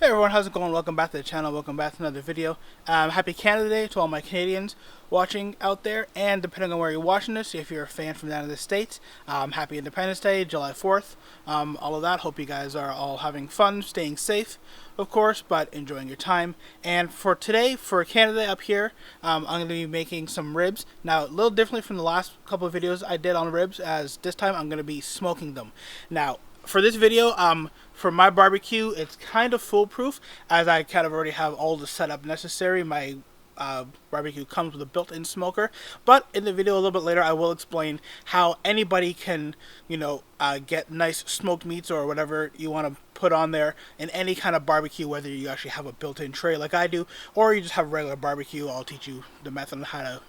Hey everyone, how's it going? Welcome back to the channel. Welcome back to another video. Happy Canada Day to all my Canadians watching out there, and depending on where you're watching this, if you're a fan from down in the States, happy Independence Day, July 4th, all of that. Hope you guys are all having fun, staying safe, of course, but enjoying your time. And for today, for Canada Day up here, I'm going to be making some ribs. Now, a little differently from the last couple of videos I did on ribs, as this time I'm going to be smoking them. Now, for this video, for my barbecue, it's kind of foolproof, as I kind of already have all the setup necessary. My barbecue comes with a built-in smoker, but in the video a little bit later, I will explain how anybody can, get nice smoked meats or whatever you want to put on there in any kind of barbecue, whether you actually have a built-in tray like I do, or you just have regular barbecue. I'll teach you the method on how to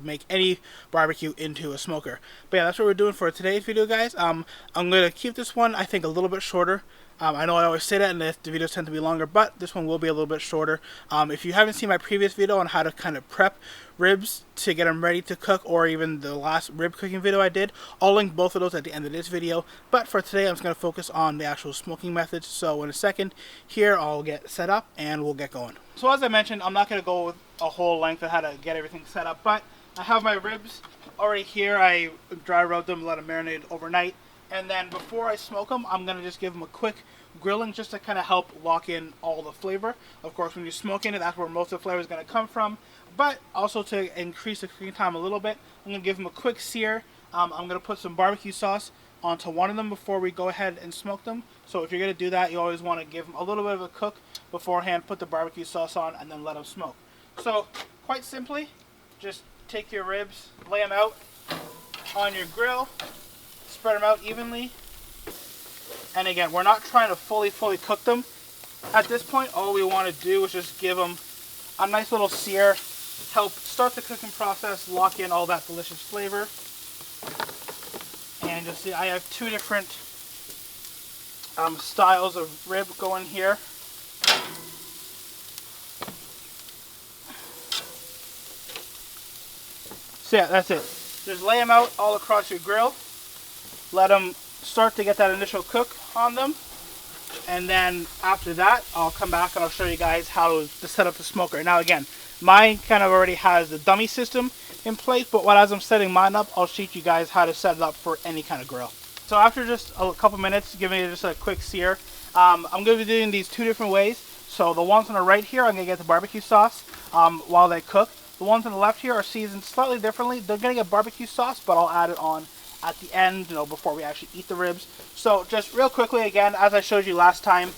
make any barbecue into a smoker. But yeah, that's what we're doing for today's video, guys. I'm going to keep this one, I think, a little bit shorter. I know I always say that, and the videos tend to be longer, but this one will be a little bit shorter. If you haven't seen my previous video on how to kind of prep ribs to get them ready to cook, or even the last rib cooking video I did, I'll link both of those at the end of this video. But for today, I'm just going to focus on the actual smoking methods. So in a second here, I'll get set up and we'll get going. So as I mentioned, I'm not going to go with a whole length of how to get everything set up, but I have my ribs already here. I dry rub them, let them marinate overnight. And then before I smoke them, I'm going to just give them a quick grilling just to kind of help lock in all the flavor. Of course, when you're smoking it, that's where most of the flavor is going to come from. But also to increase the cooking time a little bit, I'm going to give them a quick sear. I'm going to put some barbecue sauce onto one of them before we go ahead and smoke them. So if you're going to do that, you always want to give them a little bit of a cook beforehand, put the barbecue sauce on, and then let them smoke. So quite simply, just take your ribs, lay them out on your grill, spread them out evenly. And again, we're not trying to fully cook them. At this point, all we want to do is just give them a nice little sear, help start the cooking process, lock in all that delicious flavor. And you'll see I have two different styles of rib going here. So yeah, that's it. Just lay them out all across your grill. Let them start to get that initial cook on them. And then after that, I'll come back and I'll show you guys how to set up the smoker. Now again, mine kind of already has the dummy system in place, but as I'm setting mine up, I'll teach you guys how to set it up for any kind of grill. So after just a couple minutes, giving it just a quick sear, I'm going to be doing these two different ways. So the ones on the right here, I'm going to get the barbecue sauce while they cook. The ones on the left here are seasoned slightly differently. They're going to get barbecue sauce, but I'll add it on at the end, before we actually eat the ribs. So just real quickly, again, as I showed you last time,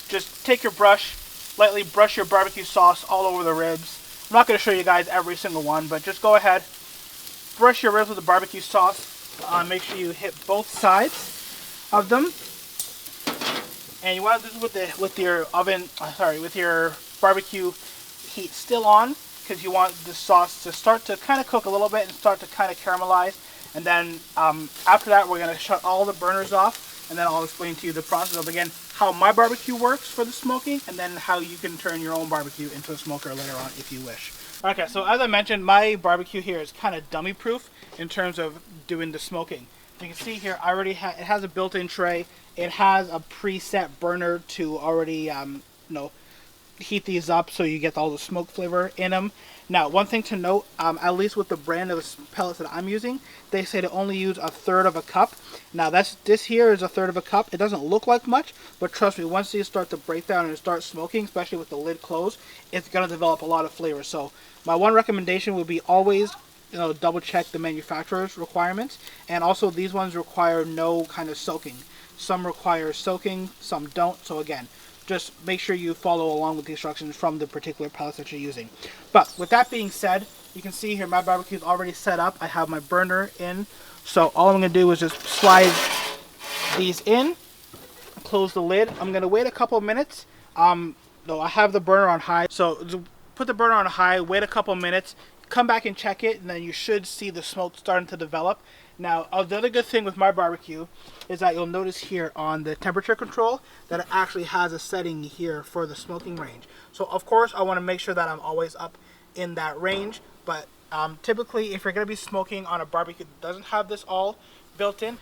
just take your brush, lightly brush your barbecue sauce all over the ribs. I'm not going to show you guys every single one, but just go ahead, brush your ribs with the barbecue sauce. Make sure you hit both sides of them. And you want to do this with your with your barbecue heat still on, because you want the sauce to start to kind of cook a little bit and start to kind of caramelize. And then after that, we're going to shut all the burners off, and then I'll explain to you the process of, again, how my barbecue works for the smoking, and then how you can turn your own barbecue into a smoker later on if you wish. Okay, so as I mentioned, my barbecue here is kind of dummy proof in terms of doing the smoking. You can see here, it has a built-in tray. It has a preset burner to already, heat these up so you get all the smoke flavor in them. Now, one thing to note, at least with the brand of pellets that I'm using, they say to only use 1/3 of a cup. Now, this here is 1/3 of a cup. It doesn't look like much, but trust me, once these start to break down and start smoking, especially with the lid closed, it's going to develop a lot of flavor. So my one recommendation would be always double check the manufacturer's requirements. And also, these ones require no kind of soaking. Some require soaking, some don't. So again, just make sure you follow along with the instructions from the particular pellets that you're using. But with that being said, you can see here my barbecue is already set up. I have my burner in. So all I'm going to do is just slide these in, close the lid. I'm going to wait a couple of minutes. I have the burner on high. So put the burner on high, wait a couple of minutes, come back and check it, and then you should see the smoke starting to develop. Now, the other good thing with my barbecue is that you'll notice here on the temperature control that it actually has a setting here for the smoking range. So, of course, I want to make sure that I'm always up in that range. But typically, if you're going to be smoking on a barbecue that doesn't have this all built in,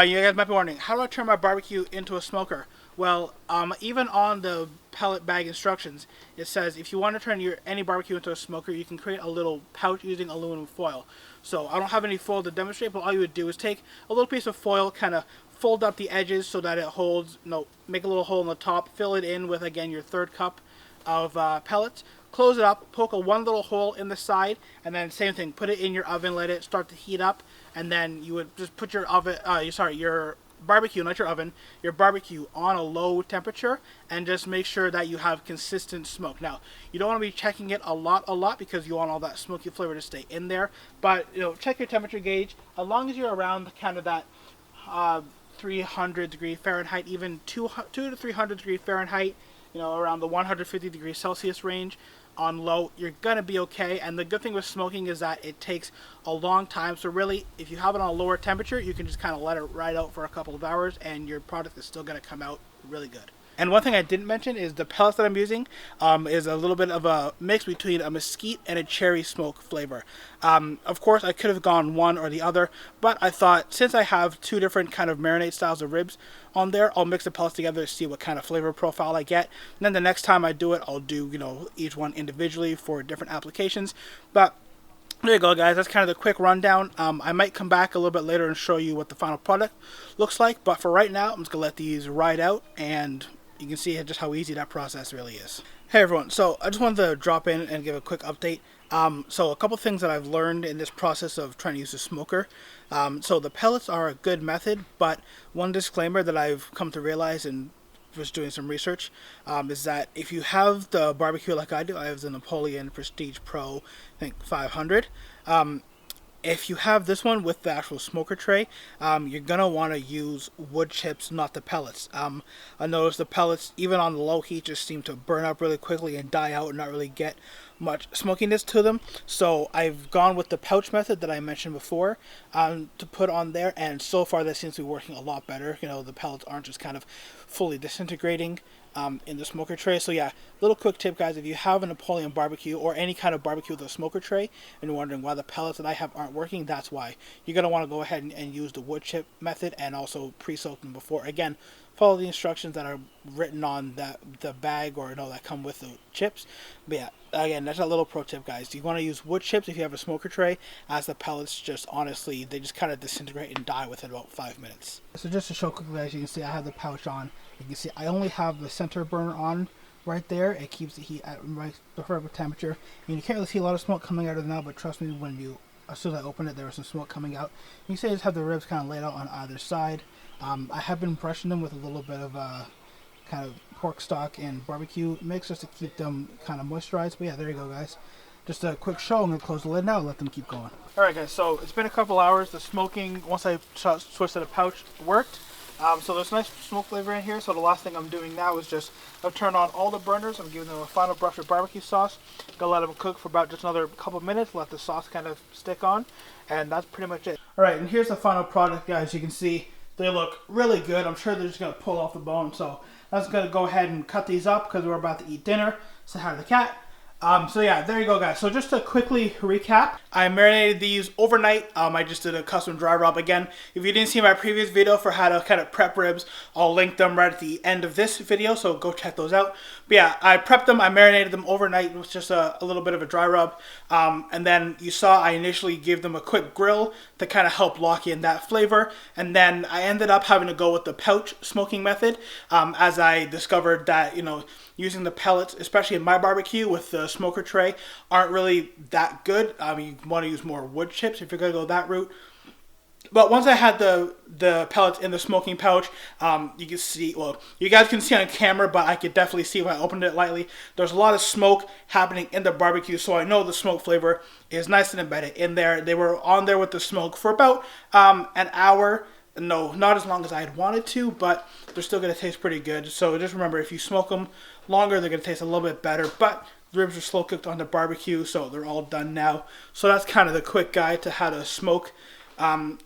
You guys might be wondering, how do I turn my barbecue into a smoker? Well, even on the pellet bag instructions, it says if you want to turn any barbecue into a smoker, you can create a little pouch using aluminum foil. So I don't have any foil to demonstrate, but all you would do is take a little piece of foil, kind of fold up the edges so that it holds, make a little hole in the top, fill it in with, again, your third cup of pellets, close it up, poke one little hole in the side, and then same thing, put it in your oven, let it start to heat up, and then you would just put your oven, your barbecue, not your oven, your barbecue on a low temperature, and just make sure that you have consistent smoke. Now, you don't want to be checking it a lot because you want all that smoky flavor to stay in there, but check your temperature gauge. As long as you're around kind of that 300 degree Fahrenheit, even 2 to 300 degree Fahrenheit, around the 150 degrees Celsius range on low, you're gonna be okay. And the good thing with smoking is that it takes a long time, so really if you have it on a lower temperature, you can just kind of let it ride out for a couple of hours and your product is still gonna come out really good. And one thing I didn't mention is the pellets that I'm using is a little bit of a mix between a mesquite and a cherry smoke flavor. Of course, I could have gone one or the other, but I thought since I have two different kind of marinade styles of ribs on there, I'll mix the pellets together to see what kind of flavor profile I get. And then the next time I do it, I'll do each one individually for different applications. But there you go, guys. That's kind of the quick rundown. I might come back a little bit later and show you what the final product looks like. But for right now, I'm just going to let these ride out, and you can see just how easy that process really is. Hey everyone, so I just wanted to drop in and give a quick update. So a couple things that I've learned in this process of trying to use a smoker. So the pellets are a good method, but one disclaimer that I've come to realize and was doing some research is that if you have the barbecue like I do, I have the Napoleon Prestige Pro, I think 500. If you have this one with the actual smoker tray, you're going to want to use wood chips, not the pellets. I noticed the pellets, even on the low heat, just seem to burn up really quickly and die out and not really get much smokiness to them. So I've gone with the pouch method that I mentioned before to put on there, and so far that seems to be working a lot better. The pellets aren't just kind of fully disintegrating in the smoker tray. So yeah, little quick tip, guys, if you have a Napoleon barbecue or any kind of barbecue with a smoker tray and you're wondering why the pellets that I have aren't working, that's why. You're going to want to go ahead and use the wood chip method and also pre-soak them before. Again, follow the instructions that are written on the bag or that come with the chips. But yeah, again, that's a little pro tip, guys. You want to use wood chips if you have a smoker tray, as the pellets just honestly, they just kind of disintegrate and die within about 5 minutes. So just to show quickly, as you can see, I have the pouch on. You can see I only have the center burner on right there. It keeps the heat at the perfect temperature. And you can't really see a lot of smoke coming out of it now, but trust me, as soon as I open it, there was some smoke coming out. You can see I just have the ribs kind of laid out on either side. I have been brushing them with a little bit of kind of pork stock and barbecue mix just to keep them kind of moisturized. But yeah, there you go, guys. Just a quick show. I'm going to close the lid now and let them keep going. Alright, guys, so it's been a couple hours. The smoking, once I switched to the pouch, worked. So there's nice smoke flavor in here. So the last thing I'm doing now is I've turned on all the burners. I'm giving them a final brush of barbecue sauce. Gonna let them cook for about just another couple minutes. Let the sauce kind of stick on. And that's pretty much it. Alright, and here's the final product, guys. You can see they look really good. I'm sure they're just going to pull off the bone. So I'm just going to go ahead and cut these up because we're about to eat dinner. Say hi to the cat. So yeah, there you go, guys. So just to quickly recap, I marinated these overnight. I just did a custom dry rub. Again, if you didn't see my previous video for how to kind of prep ribs, I'll link them right at the end of this video, so go check those out. But yeah, I prepped them, I marinated them overnight with just a little bit of a dry rub. And then you saw I initially gave them a quick grill to kind of help lock in that flavor. And then I ended up having to go with the pouch smoking method, as I discovered that, using the pellets, especially in my barbecue with the smoker tray, aren't really that good. You want to use more wood chips if you're going to go that route. But once I had the pellets in the smoking pouch, you can see, well, you guys can see on camera, but I could definitely see when I opened it lightly, there's a lot of smoke happening in the barbecue, so I know the smoke flavor is nice and embedded in there. They were on there with the smoke for about an hour. No, not as long as I had wanted to, but they're still going to taste pretty good. So just remember, if you smoke them longer, they're going to taste a little bit better. But the ribs are slow cooked on the barbecue, so they're all done now. So that's kind of the quick guide to how to smoke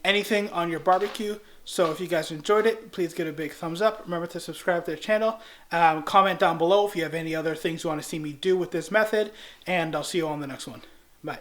anything on your barbecue. So if you guys enjoyed it, please give it a big thumbs up. Remember to subscribe to the channel. Comment down below if you have any other things you want to see me do with this method. And I'll see you all in the next one. Bye.